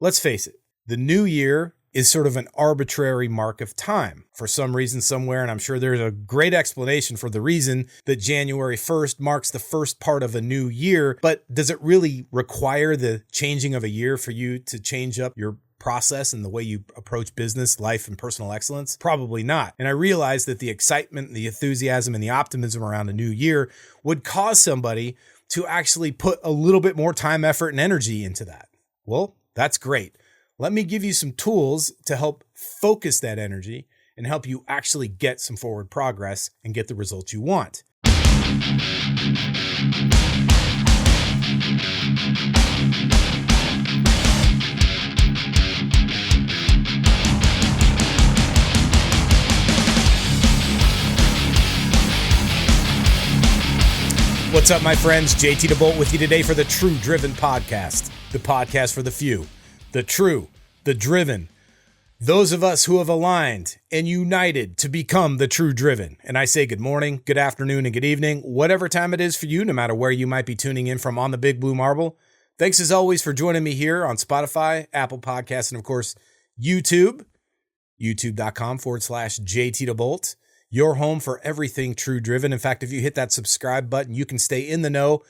Let's face it, the new year is sort of an arbitrary mark of time for some reason somewhere, and I'm sure there's a great explanation for the reason that January 1st marks the first part of a new year, but does it really require the changing of a year for you to change up your process and the way you approach business, life, and personal excellence? Probably not. And I realize that the excitement, the enthusiasm, and the optimism around a new year would cause somebody to actually put a little bit more time, effort, and energy into that. Well, that's great. Let me give you some tools to help focus that energy and help you actually get some forward progress and get the results you want. What's up, my friends? JT DeBolt with you today for the True Driven Podcast, the podcast for the few, the true, the driven, those of us who have aligned and united to become the true driven. And I say good morning, good afternoon, and good evening, whatever time it is for you, no matter where you might be tuning in from on the Big Blue Marble. Thanks as always for joining me here on Spotify, Apple Podcasts, and of course, YouTube, youtube.com/JT DeBolt. Your home for everything true driven. In fact, if you hit that subscribe button, you can stay in the know,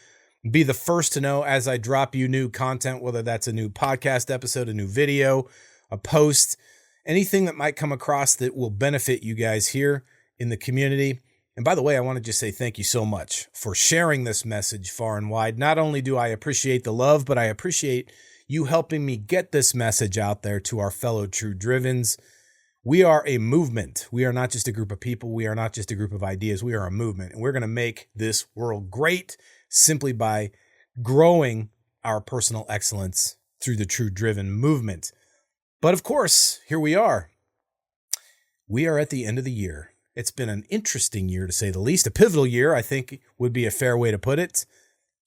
be the first to know as I drop you new content, whether that's a new podcast episode, a new video, a post, anything that might come across that will benefit you guys here in the community. And by the way, I want to just say thank you so much for sharing this message far and wide. Not only do I appreciate the love, but I appreciate you helping me get this message out there to our fellow true drivens. We are a movement. We are not just a group of people. We are not just a group of ideas. We are a movement, and we're going to make this world great simply by growing our personal excellence through the True Driven movement. But of course, here we are. We are at the end of the year. It's been an interesting year, to say the least. A pivotal year, I think, would be a fair way to put it.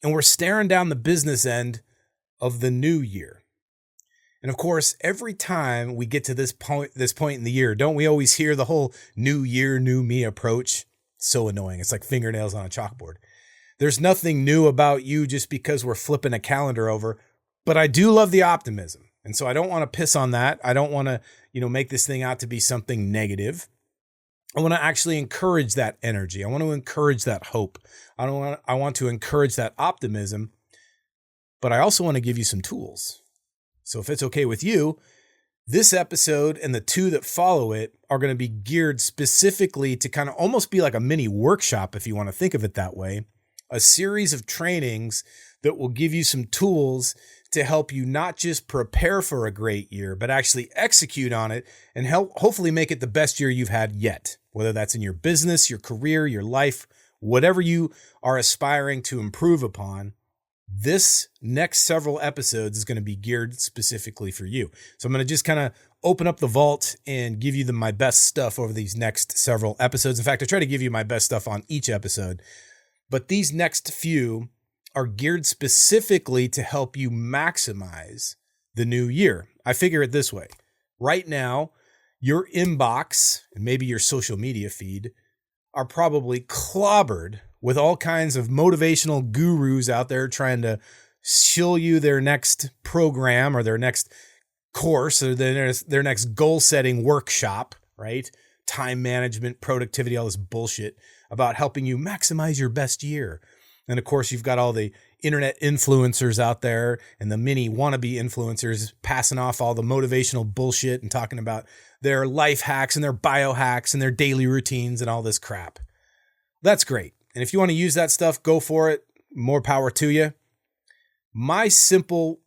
And we're staring down the business end of the new year. And of course, every time we get to this point in the year, don't we always hear the whole new year, new me approach? So annoying. It's like fingernails on a chalkboard. There's nothing new about you just because we're flipping a calendar over, but I do love the optimism. And so I don't want to piss on that. I don't want to, make this thing out to be something negative. I want to actually encourage that energy. I want to encourage that hope. I want to encourage that optimism, but I also want to give you some tools. So if it's okay with you, this episode and the two that follow it are going to be geared specifically to kind of almost be like a mini workshop, if you want to think of it that way, a series of trainings that will give you some tools to help you not just prepare for a great year, but actually execute on it and hopefully make it the best year you've had yet, whether that's in your business, your career, your life, whatever you are aspiring to improve upon. This next several episodes is going to be geared specifically for you. So I'm going to just kind of open up the vault and give you my best stuff over these next several episodes. In fact, I try to give you my best stuff on each episode, but these next few are geared specifically to help you maximize the new year. I figure it this way. Right now, your inbox and maybe your social media feed are probably clobbered with all kinds of motivational gurus out there trying to shill you their next program or their next course or their next goal-setting workshop, right? Time management, productivity, all this bullshit about helping you maximize your best year. And of course, you've got all the internet influencers out there and the mini wannabe influencers passing off all the motivational bullshit and talking about their life hacks and their biohacks and their daily routines and all this crap. That's great. And if you want to use that stuff, go for it. More power to you. My simple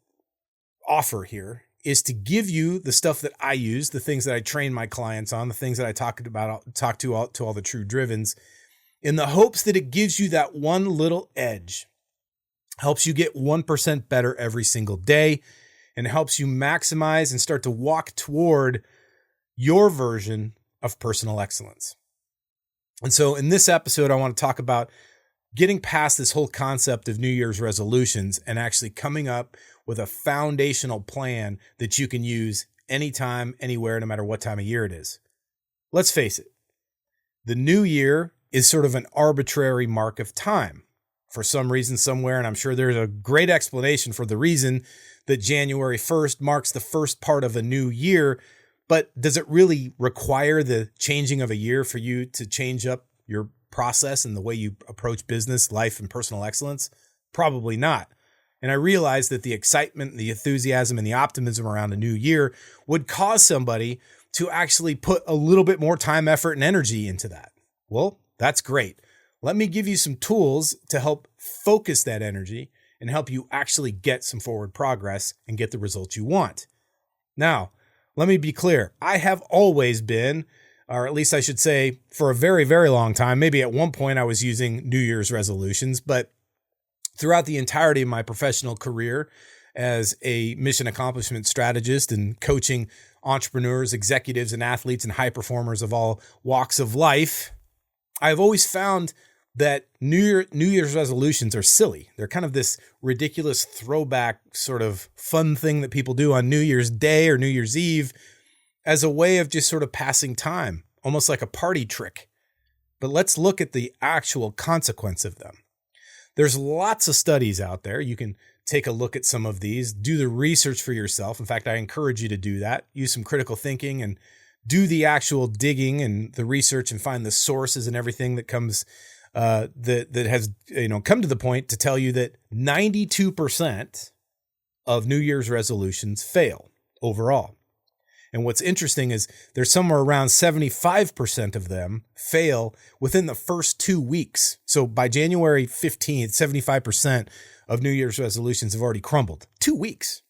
offer here is to give you the stuff that I use, the things that I train my clients on, the things that I talk to all the true drivens, in the hopes that it gives you that one little edge, helps you get 1% better every single day, and helps you maximize and start to walk toward your version of personal excellence. And so in this episode, I want to talk about getting past this whole concept of New Year's resolutions and actually coming up with a foundational plan that you can use anytime, anywhere, no matter what time of year it is. Let's face it, the new year is sort of an arbitrary mark of time for some reason somewhere, and I'm sure there's a great explanation for the reason that January 1st marks the first part of a new year, but does it really require the changing of a year for you to change up your process and the way you approach business, life, and personal excellence? Probably not. And I realized that the excitement, the enthusiasm, and the optimism around a new year would cause somebody to actually put a little bit more time, effort, and energy into that. Well, that's great. Let me give you some tools to help focus that energy and help you actually get some forward progress and get the results you want. Now, let me be clear. I have always been, or at least I should say for a very, very long time, maybe at one point I was using New Year's resolutions, but throughout the entirety of my professional career as a mission accomplishment strategist and coaching entrepreneurs, executives, and athletes and high performers of all walks of life, I've always found that New Year's resolutions are silly. They're kind of this ridiculous throwback sort of fun thing that people do on New Year's Day or New Year's Eve as a way of just sort of passing time, almost like a party trick. But let's look at the actual consequence of them. There's lots of studies out there. You can take a look at some of these, do the research for yourself. In fact, I encourage you to do that. Use some critical thinking and do the actual digging and the research and find the sources and everything that comes that has come to the point to tell you that 92% of New Year's resolutions fail overall. And what's interesting is there's somewhere around 75% of them fail within the first 2 weeks. So by January 15th, 75% of New Year's resolutions have already crumbled. 2 weeks.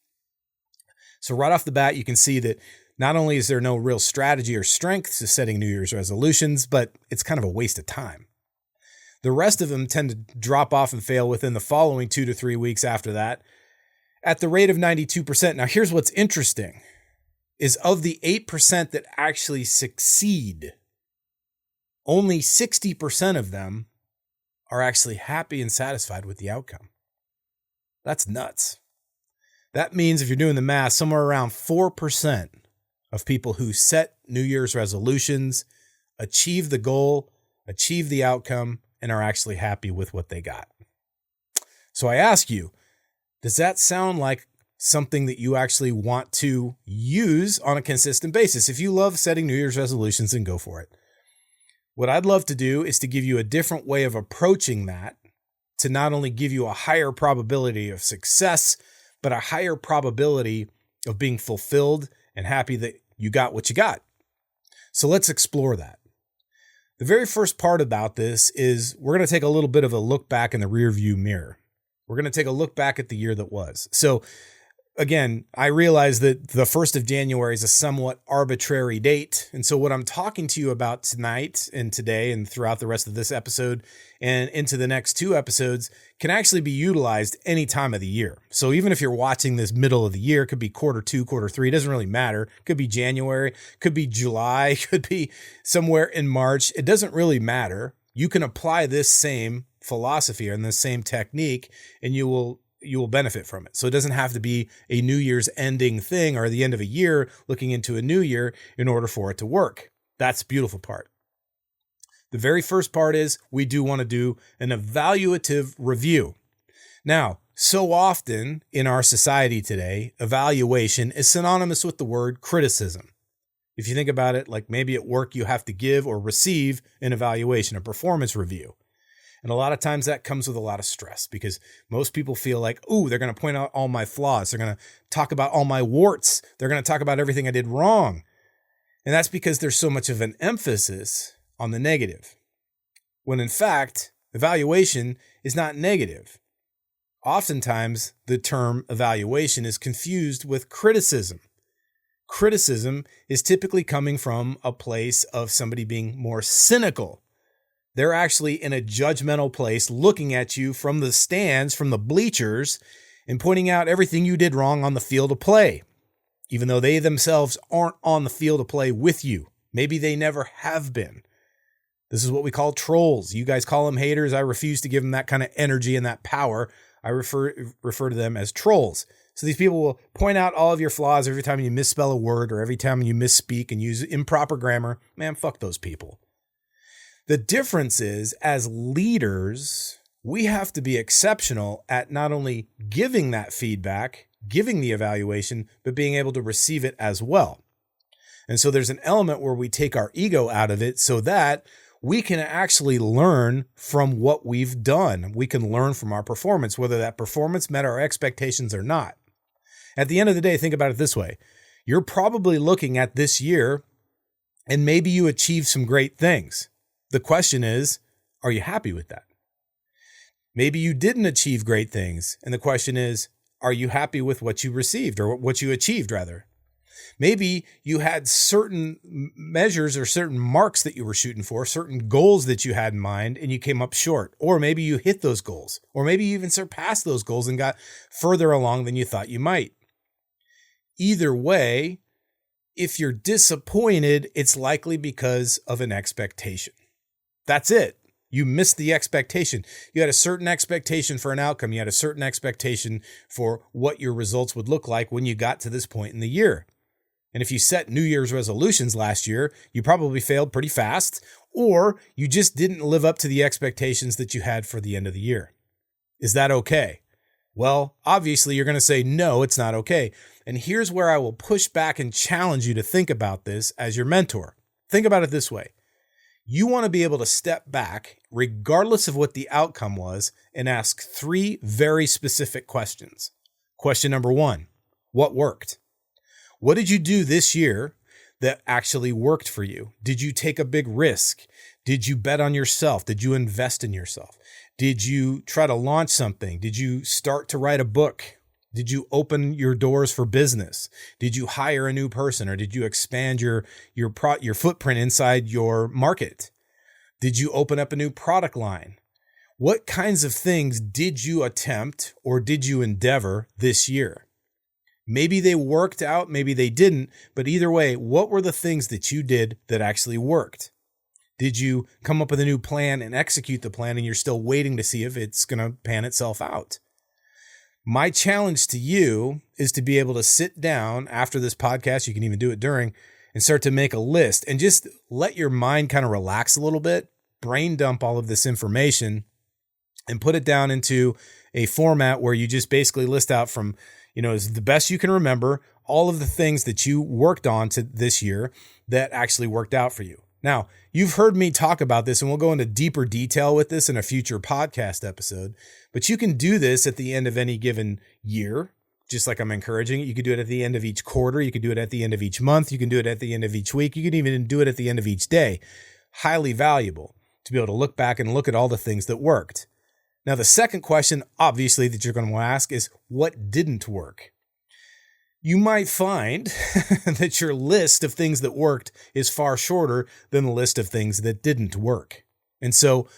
So right off the bat, you can see that not only is there no real strategy or strength to setting New Year's resolutions, but it's kind of a waste of time. The rest of them tend to drop off and fail within the following 2 to 3 weeks after that at the rate of 92%. Now, here's what's interesting is of the 8% that actually succeed, only 60% of them are actually happy and satisfied with the outcome. That's nuts. That means if you're doing the math, somewhere around 4% of people who set New Year's resolutions achieve the goal, achieve the outcome, and are actually happy with what they got. So I ask you, does that sound like something that you actually want to use on a consistent basis? If you love setting New Year's resolutions, then go for it. What I'd love to do is to give you a different way of approaching that to not only give you a higher probability of success, but a higher probability of being fulfilled and happy that you got what you got. So let's explore that. The very first part about this is we're going to take a little bit of a look back in the rearview mirror. We're going to take a look back at the year that was. So again, I realize that the 1st of January is a somewhat arbitrary date. And so what I'm talking to you about tonight and today and throughout the rest of this episode and into the next 2 episodes can actually be utilized any time of the year. So even if you're watching this middle of the year, it could be Q2, Q3, it doesn't really matter. It could be January, could be July, could be somewhere in March. It doesn't really matter. You can apply this same philosophy and the same technique and you will benefit from it. So it doesn't have to be a New Year's ending thing or the end of a year looking into a new year in order for it to work. That's the beautiful part. The very first part is we do want to do an evaluative review. Now, so often in our society today, evaluation is synonymous with the word criticism. If you think about it, like maybe at work you have to give or receive an evaluation, a performance review. And a lot of times that comes with a lot of stress because most people feel like, oh, they're going to point out all my flaws. They're going to talk about all my warts. They're going to talk about everything I did wrong. And that's because there's so much of an emphasis on the negative. When in fact, evaluation is not negative. Oftentimes, the term evaluation is confused with criticism. Criticism is typically coming from a place of somebody being more cynical. They're actually in a judgmental place looking at you from the stands, from the bleachers, and pointing out everything you did wrong on the field of play, even though they themselves aren't on the field of play with you. Maybe they never have been. This is what we call trolls. You guys call them haters. I refuse to give them that kind of energy and that power. I refer to them as trolls. So these people will point out all of your flaws every time you misspell a word or every time you misspeak and use improper grammar. Man, fuck those people. The difference is, as leaders, we have to be exceptional at not only giving that feedback, giving the evaluation, but being able to receive it as well. And so there's an element where we take our ego out of it so that we can actually learn from what we've done. We can learn from our performance, whether that performance met our expectations or not. At the end of the day, think about it this way. You're probably looking at this year and maybe you achieved some great things. The question is, are you happy with that? Maybe you didn't achieve great things. And the question is, are you happy with what you received or what you achieved rather? Maybe you had certain measures or certain marks that you were shooting for, certain goals that you had in mind, and you came up short. Or maybe you hit those goals, or maybe you even surpassed those goals and got further along than you thought you might. Either way, if you're disappointed, it's likely because of an expectation. That's it. You missed the expectation. You had a certain expectation for an outcome. You had a certain expectation for what your results would look like when you got to this point in the year. And if you set New Year's resolutions last year, you probably failed pretty fast, or you just didn't live up to the expectations that you had for the end of the year. Is that okay? Well, obviously you're going to say, no, it's not okay. And here's where I will push back and challenge you to think about this as your mentor. Think about it this way. You want to be able to step back, regardless of what the outcome was, and ask 3 very specific questions. Question number 1, what worked? What did you do this year that actually worked for you? Did you take a big risk? Did you bet on yourself? Did you invest in yourself? Did you try to launch something? Did you start to write a book? Did you open your doors for business? Did you hire a new person, or did you expand your footprint inside your market? Did you open up a new product line? What kinds of things did you attempt or did you endeavor this year? Maybe they worked out, maybe they didn't, but either way, what were the things that you did that actually worked? Did you come up with a new plan and execute the plan and you're still waiting to see if it's going to pan itself out? My challenge to you is to be able to sit down after this podcast, you can even do it during, and start to make a list and just let your mind kind of relax a little bit, brain dump all of this information and put it down into a format where you just basically list out from, as the best you can remember, all of the things that you worked on to this year that actually worked out for you. Now, you've heard me talk about this, and we'll go into deeper detail with this in a future podcast episode, but you can do this at the end of any given year, just like I'm encouraging it. You could do it at the end of each quarter. You could do it at the end of each month. You can do it at the end of each week. You can even do it at the end of each day. Highly valuable to be able to look back and look at all the things that worked. Now, the second question, obviously, that you're going to want to ask is, what didn't work? You might find that your list of things that worked is far shorter than the list of things that didn't work. And so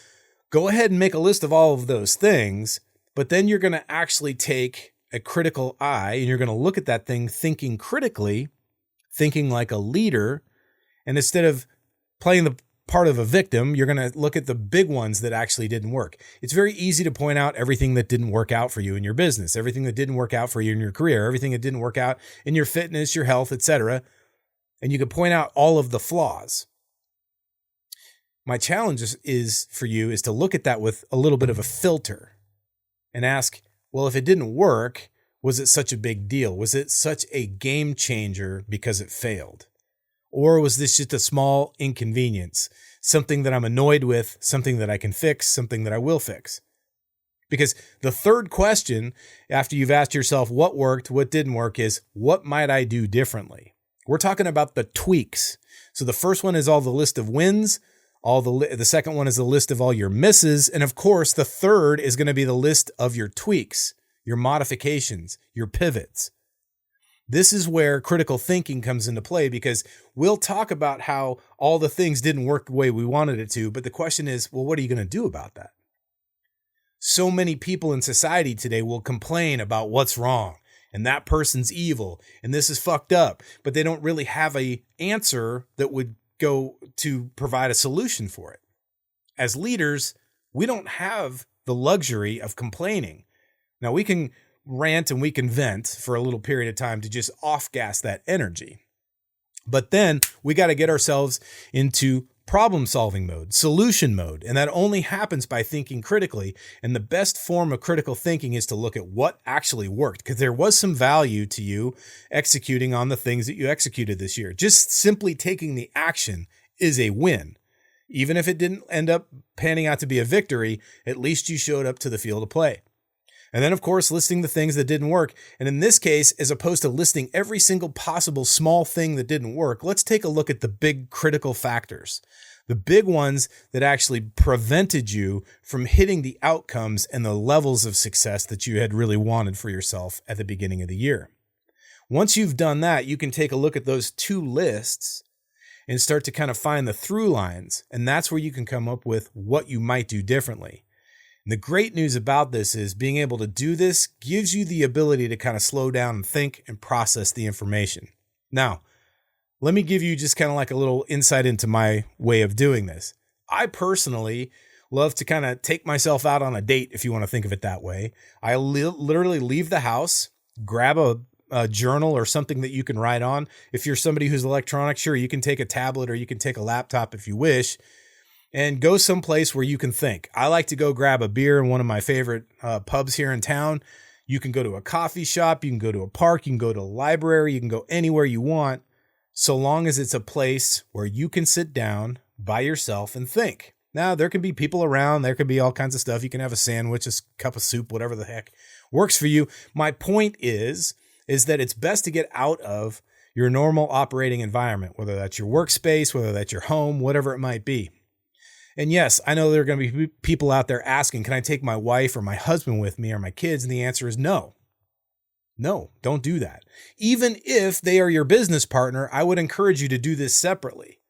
go ahead and make a list of all of those things, but then you're going to actually take a critical eye and you're going to look at that thing thinking critically, thinking like a leader. And instead of playing the part of a victim, you're going to look at the big ones that actually didn't work. It's very easy to point out everything that didn't work out for you in your business, everything that didn't work out for you in your career, everything that didn't work out in your fitness, your health, etc. And you can point out all of the flaws. My challenge is for you is to look at that with a little bit of a filter and ask, well, if it didn't work, was it such a big deal? Was it such a game changer because it failed? Or was this just a small inconvenience, something that I'm annoyed with, something that I can fix, something that I will fix? Because the third question, after you've asked yourself what worked, what didn't work, is what might I do differently? We're talking about the tweaks. So the first one is all the list of wins. The second one is the list of all your misses. And of course, the third is going to be the list of your tweaks, your modifications, your pivots. This is where critical thinking comes into play, because we'll talk about how all the things didn't work the way we wanted it to. But the question is, well, what are you going to do about that? So many people in society today will complain about what's wrong and that person's evil and this is fucked up, but they don't really have an answer that would go to provide a solution for it. As leaders, we don't have the luxury of complaining. Now, we can rant and we can vent for a little period of time to just off gas that energy. But then we got to get ourselves into problem solving mode, solution mode. And that only happens by thinking critically. And the best form of critical thinking is to look at what actually worked, because there was some value to you executing on the things that you executed this year. Just simply taking the action is a win. Even if it didn't end up panning out to be a victory, at least you showed up to the field of play. And then, of course, listing the things that didn't work. And in this case, as opposed to listing every single possible small thing that didn't work, let's take a look at the big critical factors, the big ones that actually prevented you from hitting the outcomes and the levels of success that you had really wanted for yourself at the beginning of the year. Once you've done that, you can take a look at those two lists and start to kind of find the through lines. And that's where you can come up with what you might do differently. And the great news about this is being able to do this gives you the ability to kind of slow down and think and process the information. Now, let me give you just kind of like a little insight into my way of doing this. I personally love to kind of take myself out on a date, if you want to think of it that way. I literally leave the house, grab a journal or something that you can write on. If you're somebody who's electronic, sure, you can take a tablet or you can take a laptop if you wish, and go someplace where you can think. I like to go grab a beer in one of my favorite pubs here in town. You can go to a coffee shop, you can go to a park, you can go to a library, you can go anywhere you want, so long as it's a place where you can sit down by yourself and think. Now, there can be people around, there can be all kinds of stuff. You can have a sandwich, a cup of soup, whatever the heck works for you. My point is that it's best to get out of your normal operating environment, whether that's your workspace, whether that's your home, whatever it might be. And yes, I know there are going to be people out there asking, can I take my wife or my husband with me or my kids? And the answer is no. No, don't do that. Even if they are your business partner, I would encourage you to do this separately.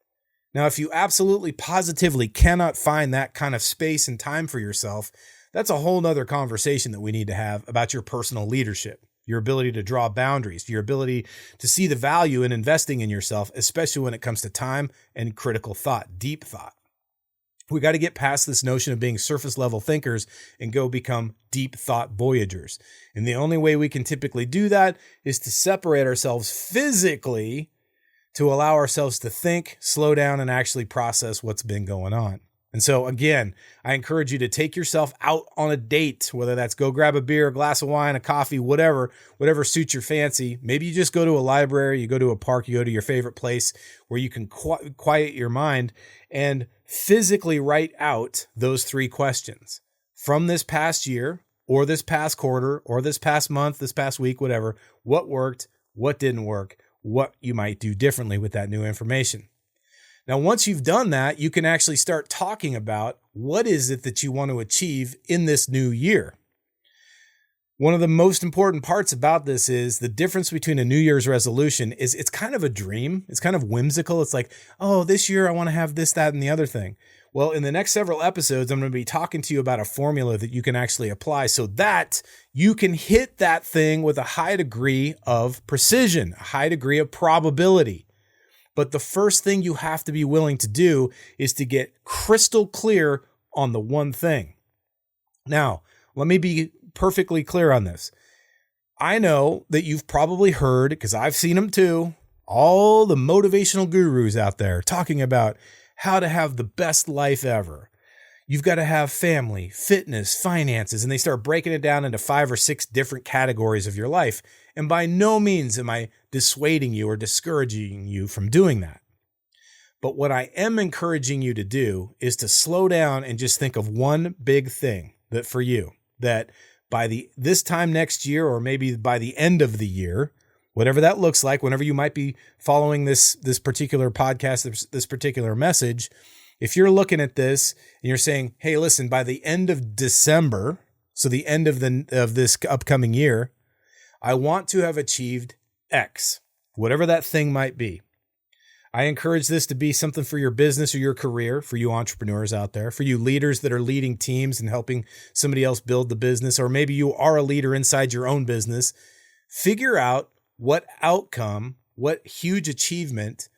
Now, if you absolutely positively cannot find that kind of space and time for yourself, that's a whole nother conversation that we need to have about your personal leadership, your ability to draw boundaries, your ability to see the value in investing in yourself, especially when it comes to time and critical thought, deep thought. We got to get past this notion of being surface level thinkers and go become deep thought voyagers. And the only way we can typically do that is to separate ourselves physically to allow ourselves to think, slow down, and actually process what's been going on. And so again, I encourage you to take yourself out on a date, whether that's go grab a beer, a glass of wine, a coffee, whatever suits your fancy. Maybe you just go to a library, you go to a park, you go to your favorite place where you can quiet your mind and physically write out those three questions from this past year or this past quarter or this past month, this past week, whatever. What worked, what didn't work, what you might do differently with that new information. Now, once you've done that, you can actually start talking about what is it that you want to achieve in this new year. One of the most important parts about this is the difference between a New Year's resolution is it's kind of a dream. It's kind of whimsical. It's like, oh, this year I want to have this, that, and the other thing. Well, in the next several episodes, I'm going to be talking to you about a formula that you can actually apply so that you can hit that thing with a high degree of precision, a high degree of probability. But the first thing you have to be willing to do is to get crystal clear on the one thing. Now, let me be perfectly clear on this. I know that you've probably heard, because I've seen them too, all the motivational gurus out there talking about how to have the best life ever. You've got to have family, fitness, finances, and they start breaking it down into 5 or 6 different categories of your life. And by no means am I dissuading you or discouraging you from doing that. But what I am encouraging you to do is to slow down and just think of one big thing that for you, that by this time next year, or maybe by the end of the year, whatever that looks like, whenever you might be following this particular podcast, this particular message, if you're looking at this and you're saying, hey, listen, by the end of December, so the end of this upcoming year, I want to have achieved X, whatever that thing might be. I encourage this to be something for your business or your career, for you entrepreneurs out there, for you leaders that are leading teams and helping somebody else build the business, or maybe you are a leader inside your own business. Figure out what outcome, what huge achievement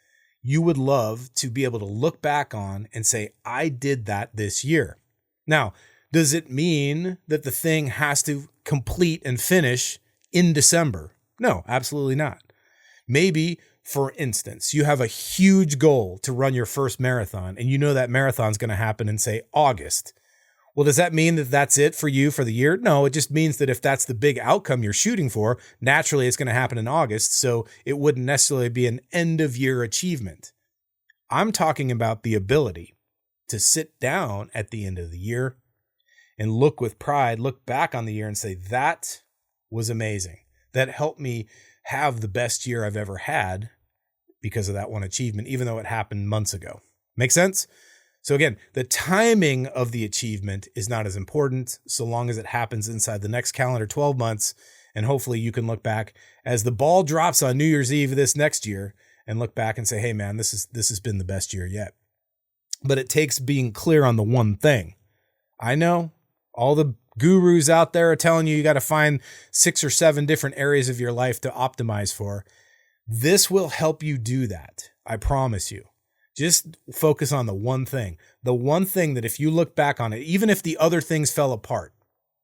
you would love to be able to look back on and say, I did that this year. Now, does it mean that the thing has to complete and finish in December? No, absolutely not. Maybe, for instance, you have a huge goal to run your first marathon, and you know that marathon's going to happen in, say, August. Well, does that mean that that's it for you for the year? No, it just means that if that's the big outcome you're shooting for, naturally it's going to happen in August, so it wouldn't necessarily be an end-of-year achievement. I'm talking about the ability to sit down at the end of the year and look with pride, look back on the year and say, that was amazing. That helped me have the best year I've ever had because of that one achievement, even though it happened months ago. Make sense? So again, the timing of the achievement is not as important so long as it happens inside the next calendar 12 months. And hopefully you can look back as the ball drops on New Year's Eve this next year and look back and say, hey man, this has been the best year yet. But it takes being clear on the one thing. I know all the gurus out there are telling you got to find 6 or 7 different areas of your life to optimize for. This will help you do that. I promise you. Just focus on the one thing that if you look back on it, even if the other things fell apart,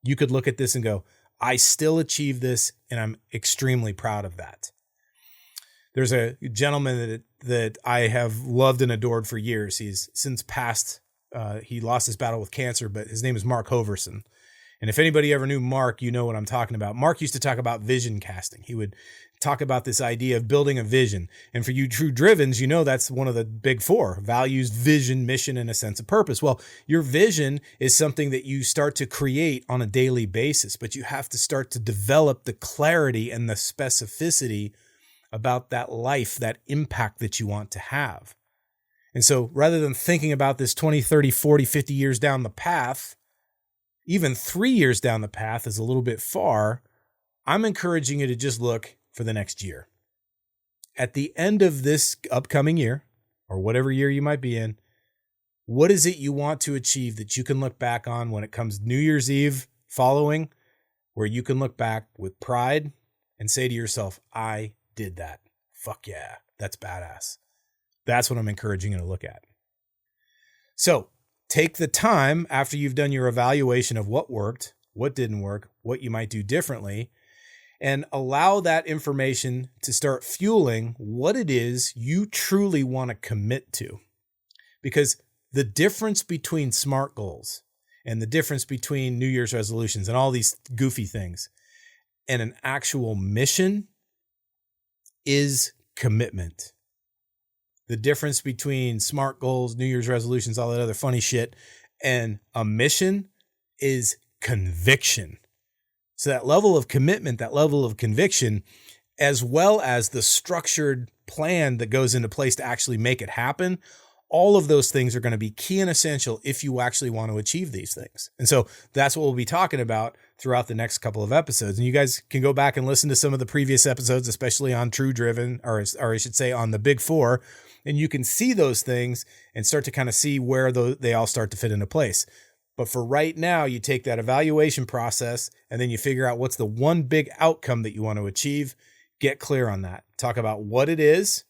you could look at this and go, I still achieved this and I'm extremely proud of that. There's a gentleman that I have loved and adored for years. He's since passed. He lost his battle with cancer, but his name is Mark Hoverson. And if anybody ever knew Mark, you know what I'm talking about. Mark used to talk about vision casting. He would talk about this idea of building a vision. And for you true drivens, you know that's one of the big 4: values, vision, mission, and a sense of purpose. Well, your vision is something that you start to create on a daily basis, but you have to start to develop the clarity and the specificity about that life, that impact that you want to have. And so rather than thinking about this 20, 30, 40, 50 years down the path, even 3 years down the path is a little bit far, I'm encouraging you to just look for the next year. At the end of this upcoming year, or whatever year you might be in, what is it you want to achieve that you can look back on when it comes New Year's Eve following, where you can look back with pride and say to yourself, I did that. Fuck yeah, that's badass. That's what I'm encouraging you to look at. So take the time after you've done your evaluation of what worked, what didn't work, what you might do differently, and allow that information to start fueling what it is you truly want to commit to. Because the difference between SMART goals and the difference between New Year's resolutions and all these goofy things and an actual mission is commitment. The difference between SMART goals, New Year's resolutions, all that other funny shit, and a mission is conviction. So that level of commitment, that level of conviction, as well as the structured plan that goes into place to actually make it happen, all of those things are going to be key and essential if you actually want to achieve these things. And so that's what we'll be talking about throughout the next couple of episodes. And you guys can go back and listen to some of the previous episodes, especially on True Driven, or I should say on the Big 4, and you can see those things and start to kind of see where they all start to fit into place. But for right now, you take that evaluation process and then you figure out what's the one big outcome that you want to achieve. Get clear on that. Talk about what it is.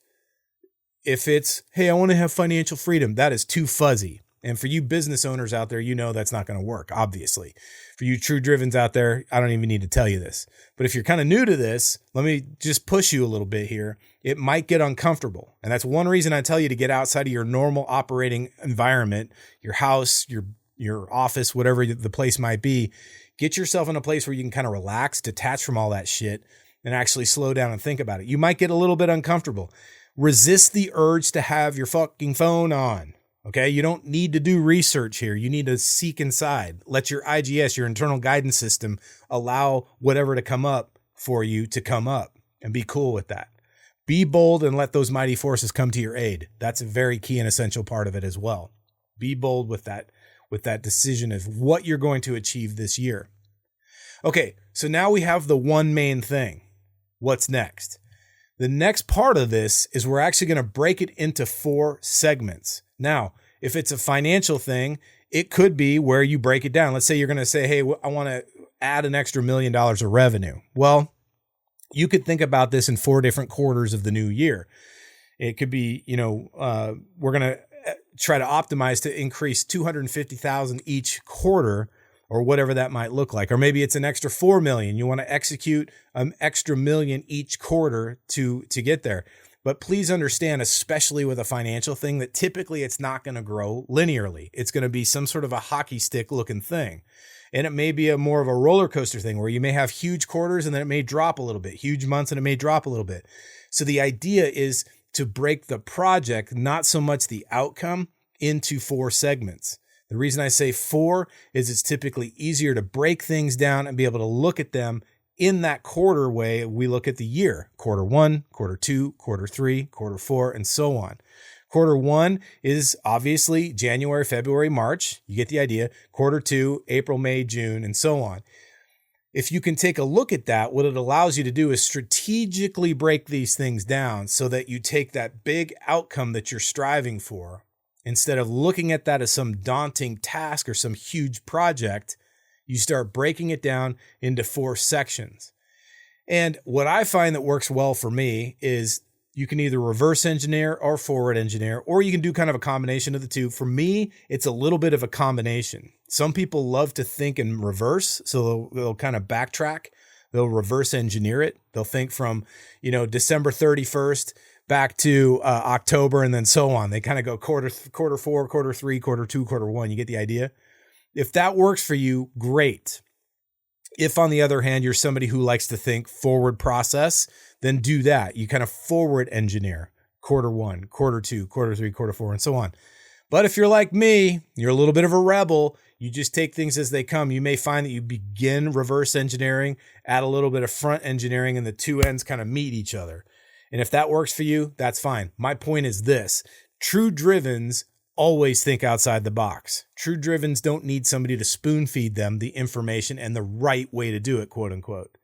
If it's, hey, I want to have financial freedom, that is too fuzzy. And for you business owners out there, you know that's not going to work, obviously. For you true drivens out there, I don't even need to tell you this. But if you're kind of new to this, let me just push you a little bit here. It might get uncomfortable. And that's one reason I tell you to get outside of your normal operating environment, your house, your office, whatever the place might be. Get yourself in a place where you can kind of relax, detach from all that shit, and actually slow down and think about it. You might get a little bit uncomfortable. Resist the urge to have your fucking phone on. Okay. You don't need to do research here. You need to seek inside. Let your IGS, your internal guidance system, allow whatever to come up for you to come up, and be cool with that. Be bold and let those mighty forces come to your aid. That's a very key and essential part of it as well. Be bold with that decision of what you're going to achieve this year. Okay. So now we have the one main thing. What's next? The next part of this is we're actually going to break it into 4 segments. Now, if it's a financial thing, it could be where you break it down. Let's say you're going to say, hey, I want to add an extra $1 million of revenue. Well, you could think about this in 4 different quarters of the new year. It could be, we're going to try to optimize to increase $250,000 each quarter or whatever that might look like. Or maybe it's an extra 4 million. You want to execute an extra million each quarter to get there. But please understand, especially with a financial thing, that typically it's not going to grow linearly. It's going to be some sort of a hockey stick looking thing. And it may be a more of a roller coaster thing where you may have huge quarters and then it may drop a little bit, huge months and it may drop a little bit. So the idea is to break the project, not so much the outcome, into 4 segments. The reason I say 4 is it's typically easier to break things down and be able to look at them in that quarter way. We look at the year, quarter 1, quarter 2, quarter 3, quarter 4, and so on. Quarter 1 is obviously January, February, March. You get the idea. Quarter 2, April, May, June, and so on. If you can take a look at that, what it allows you to do is strategically break these things down so that you take that big outcome that you're striving for. Instead of looking at that as some daunting task or some huge project, you start breaking it down into 4 sections. And what I find that works well for me is you can either reverse engineer or forward engineer, or you can do kind of a combination of the two. For me, it's a little bit of a combination. Some people love to think in reverse, so they'll kind of backtrack. They'll reverse engineer it. They'll think from, December 31st back to October and then so on. They kind of go quarter 4, quarter 3, quarter 2, quarter 1. You get the idea? If that works for you, great. If, on the other hand, you're somebody who likes to think forward process, then do that. You kind of forward engineer quarter 1, quarter 2, quarter 3, quarter 4, and so on. But if you're like me, you're a little bit of a rebel, you just take things as they come. You may find that you begin reverse engineering, add a little bit of front engineering, and the two ends kind of meet each other. And if that works for you, that's fine. My point is this: true drivens always think outside the box. True drivens don't need somebody to spoon feed them the information and the right way to do it, quote unquote.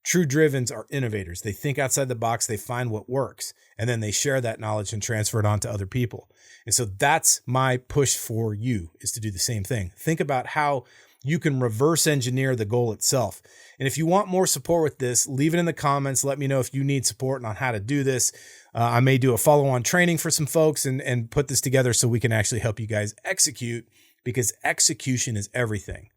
True drivens are innovators. They think outside the box, they find what works, and then they share that knowledge and transfer it on to other people. And so that's my push for you, is to do the same thing. Think about how you can reverse engineer the goal itself. And if you want more support with this, leave it in the comments. Let me know if you need support on how to do this. I may do a follow-on training for some folks and put this together so we can actually help you guys execute, because execution is everything.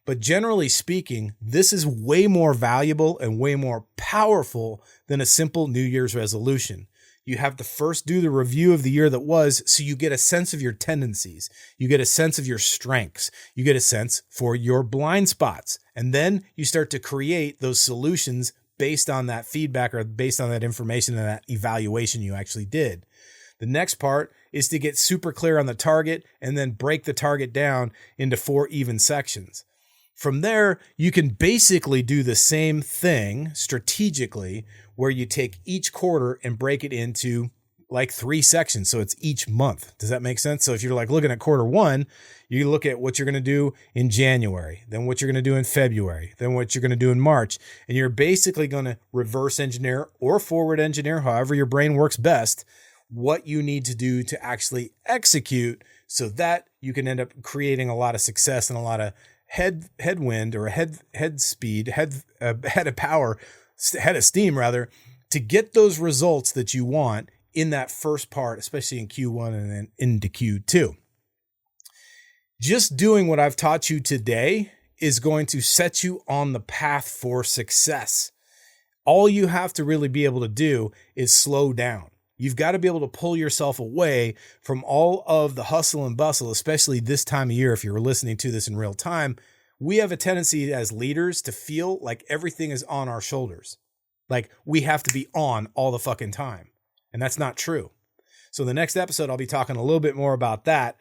But generally speaking, this is way more valuable and way more powerful than a simple New Year's resolution. You have to first do the review of the year that was, so you get a sense of your tendencies. You get a sense of your strengths. You get a sense for your blind spots. And then you start to create those solutions based on that feedback or based on that information and that evaluation you actually did. The next part is to get super clear on the target and then break the target down into 4 even sections. From there, you can basically do the same thing strategically, where you take each quarter and break it into like 3 sections. So it's each month. Does that make sense? So if you're like looking at quarter 1, you look at what you're going to do in January, then what you're going to do in February, then what you're going to do in March. And you're basically going to reverse engineer or forward engineer, however your brain works best, what you need to do to actually execute, so that you can end up creating a lot of success and a lot of headwind or head speed, head of power, head of steam rather, to get those results that you want in that first part, especially in Q1 and then into Q2. Just doing what I've taught you today is going to set you on the path for success. All you have to really be able to do is slow down. You've got to be able to pull yourself away from all of the hustle and bustle, especially this time of year. If you're listening to this in real time, we have a tendency as leaders to feel like everything is on our shoulders. Like we have to be on all the fucking time. And that's not true. So the next episode, I'll be talking a little bit more about that.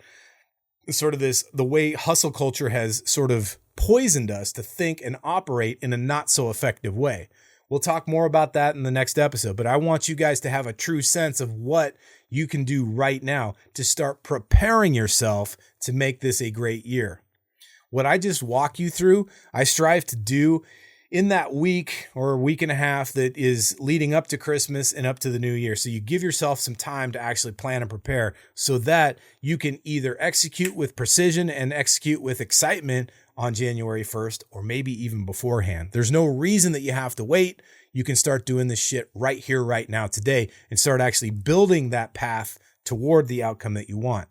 Sort of the way hustle culture has sort of poisoned us to think and operate in a not so effective way. We'll talk more about that in the next episode, but I want you guys to have a true sense of what you can do right now to start preparing yourself to make this a great year. What I just walk you through, I strive to do in that week or a week and a half that is leading up to Christmas and up to the new year. So you give yourself some time to actually plan and prepare so that you can either execute with precision and execute with excitement on January 1st, or maybe even beforehand. There's no reason that you have to wait. You can start doing this shit right here, right now, today, and start actually building that path toward the outcome that you want.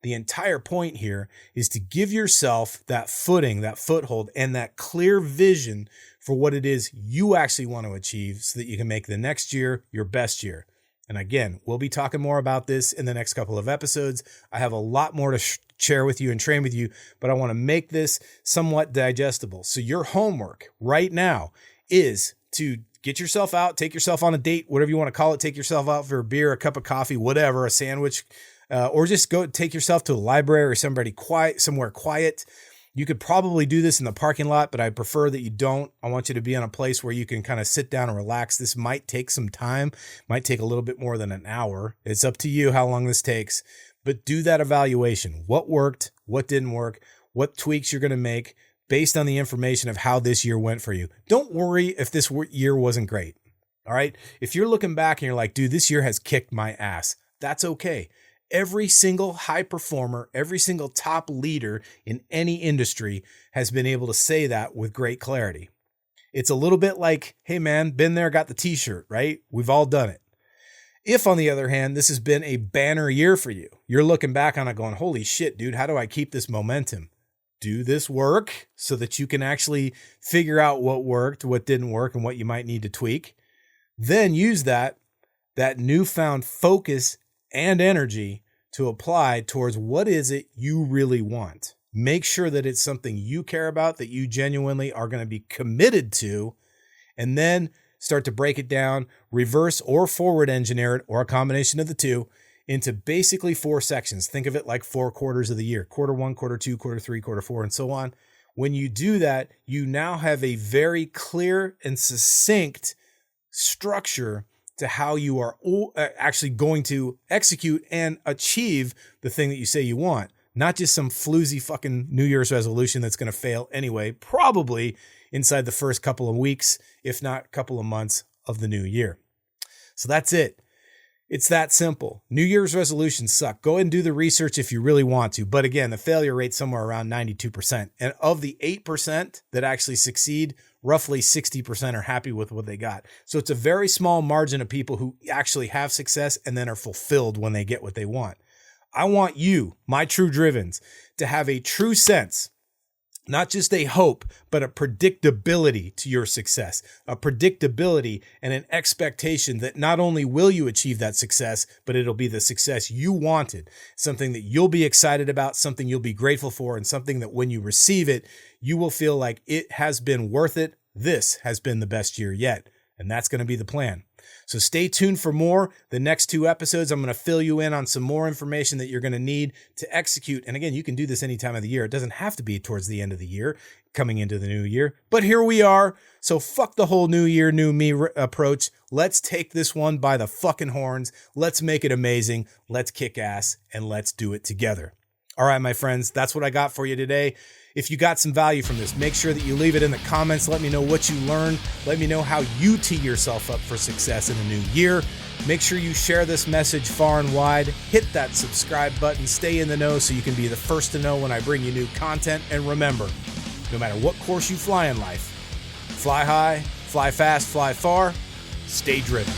The entire point here is to give yourself that footing, that foothold, and that clear vision for what it is you actually want to achieve so that you can make the next year your best year. And again, we'll be talking more about this in the next couple of episodes. I have a lot more to share with you and train with you, but I want to make this somewhat digestible. So your homework right now is to get yourself out, take yourself on a date, whatever you want to call it, take yourself out for a beer, a cup of coffee, whatever, a sandwich, or just go take yourself to a library or somewhere quiet. You could probably do this in the parking lot, but I prefer that you don't. I want you to be in a place where you can kind of sit down and relax. This might take some time, might take a little bit more than an hour. It's up to you how long this takes, but do that evaluation. What worked? What didn't work? What tweaks you're going to make based on the information of how this year went for you. Don't worry if this year wasn't great. All right. If you're looking back and you're like, dude, this year has kicked my ass, that's okay. Every single high performer, every single top leader in any industry has been able to say that with great clarity. It's a little bit like, hey man, been there, got the t-shirt, right? We've all done it. If on the other hand, this has been a banner year for you, you're looking back on it going, holy shit, dude, how do I keep this momentum? Do this work so that you can actually figure out what worked, what didn't work, and what you might need to tweak. Then use that newfound focus and energy to apply towards what is it you really want. Make sure that it's something you care about, that you genuinely are going to be committed to, and then start to break it down, reverse or forward engineer it, or a combination of the two, into basically 4 sections. Think of it like 4 quarters of the year, quarter 1, quarter 2, quarter 3, quarter 4, and so on. When you do that, you now have a very clear and succinct structure to how you are actually going to execute and achieve the thing that you say you want, not just some floozy fucking New Year's resolution that's going to fail anyway, probably inside the first couple of weeks, if not couple of months of the new year. So that's it. It's that simple. New Year's resolutions suck. Go ahead and do the research if you really want to. But again, the failure rate's somewhere around 92%. And of the 8% that actually succeed, roughly 60% are happy with what they got. So it's a very small margin of people who actually have success and then are fulfilled when they get what they want. I want you, my true drivens, to have a true sense, not just a hope, but a predictability to your success, a predictability and an expectation that not only will you achieve that success, but it'll be the success you wanted, something that you'll be excited about, something you'll be grateful for, and something that when you receive it, you will feel like it has been worth it. This has been the best year yet. And that's going to be the plan. So stay tuned for more. The next 2 episodes, I'm going to fill you in on some more information that you're going to need to execute. And again, you can do this any time of the year. It doesn't have to be towards the end of the year, coming into the new year. But here we are. So fuck the whole new year, new me approach. Let's take this one by the fucking horns. Let's make it amazing. Let's kick ass and let's do it together. All right, my friends, that's what I got for you today. If you got some value from this, make sure that you leave it in the comments. Let me know what you learned. Let me know how you tee yourself up for success in the new year. Make sure you share this message far and wide. Hit that subscribe button. Stay in the know so you can be the first to know when I bring you new content. And remember, no matter what course you fly in life, fly high, fly fast, fly far, stay driven.